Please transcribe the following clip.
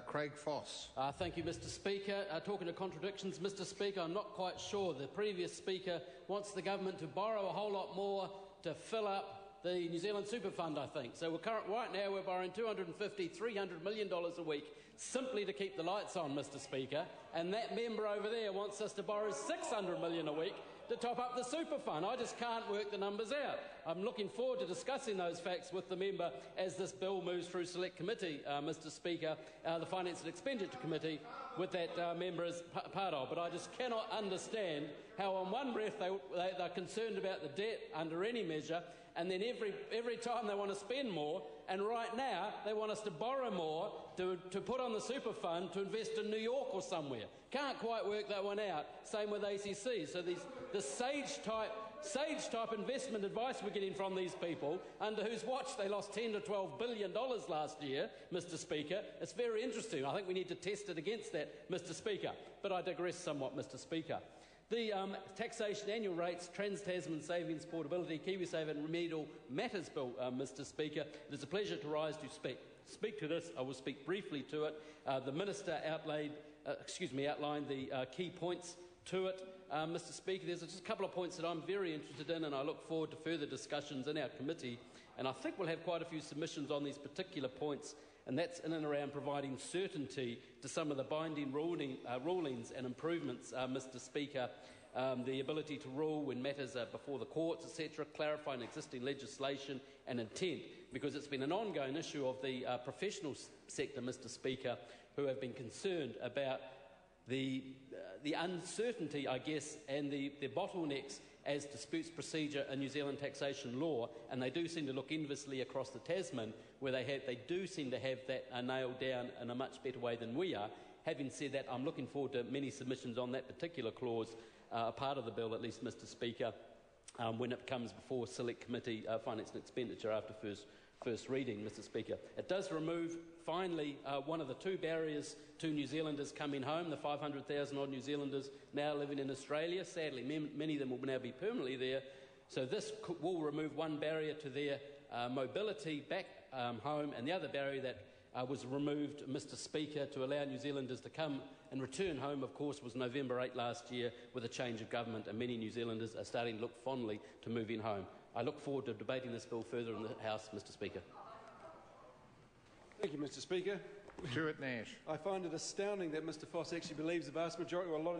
Craig Foss. Thank you, Mr Speaker. Talking of contradictions, Mr Speaker, I'm not quite sure. The previous Speaker wants the government to borrow a whole lot more to fill up the New Zealand Super Fund, I think. So right now we're borrowing $250, $300 million a week simply to keep the lights on, Mr Speaker, and that member over there wants us to borrow $600 million a week to top up the Super Fund. I just can't work the numbers out. I'm looking forward to discussing those facts with the member as this bill moves through Select Committee, Mr Speaker, the Finance and Expenditure Committee, with that member as part of. But I just cannot understand how on one breath they're concerned about the debt under any measure, and then every time they want to spend more, and right now they want us to borrow more to put on the Super Fund to invest in New York or somewhere. Can't quite work that one out. Same with ACC. So the sage-type investment advice we're getting from these people, under whose watch they lost $10 to $12 billion last year, Mr Speaker, it's very interesting. I think we need to test it against that, Mr Speaker. But I digress somewhat, Mr Speaker. The Taxation Annual Rates, Trans-Tasman Savings, Portability, KiwiSaver and Remedial Matters Bill, Mr Speaker. It is a pleasure to rise to speak to this. I will speak briefly to it. The Minister outlined the key points to it. Mr Speaker, there's just a couple of points that I'm very interested in, and I look forward to further discussions in our committee. And I think we'll have quite a few submissions on these particular points, and that's in and around providing certainty to some of the binding rulings and improvements, Mr Speaker, the ability to rule when matters are before the courts, etc., clarifying existing legislation and intent, because it's been an ongoing issue of the professional sector, Mr Speaker, who have been concerned about the uncertainty, I guess, and the bottlenecks as disputes procedure in New Zealand taxation law, and they do seem to look enviously across the Tasman, where they do seem to have that nailed down in a much better way than we are. Having said that, I'm looking forward to many submissions on that particular clause, a part of the bill at least, Mr Speaker, when it comes before Select Committee, Finance and Expenditure, after first reading, Mr Speaker. It does remove, finally, one of the two barriers to New Zealanders coming home, the 500,000 odd New Zealanders now living in Australia. Sadly, many of them will now be permanently there. So this will remove one barrier to their mobility back home, and the other barrier that was removed, Mr Speaker, to allow New Zealanders to come and return home, of course, was November 8 last year with a change of government, and many New Zealanders are starting to look fondly to moving home. I look forward to debating this bill further in the House, Mr Speaker. Thank you, Mr Speaker. Stuart Nash. I find it astounding that Mr Foss actually believes the vast majority, or a lot of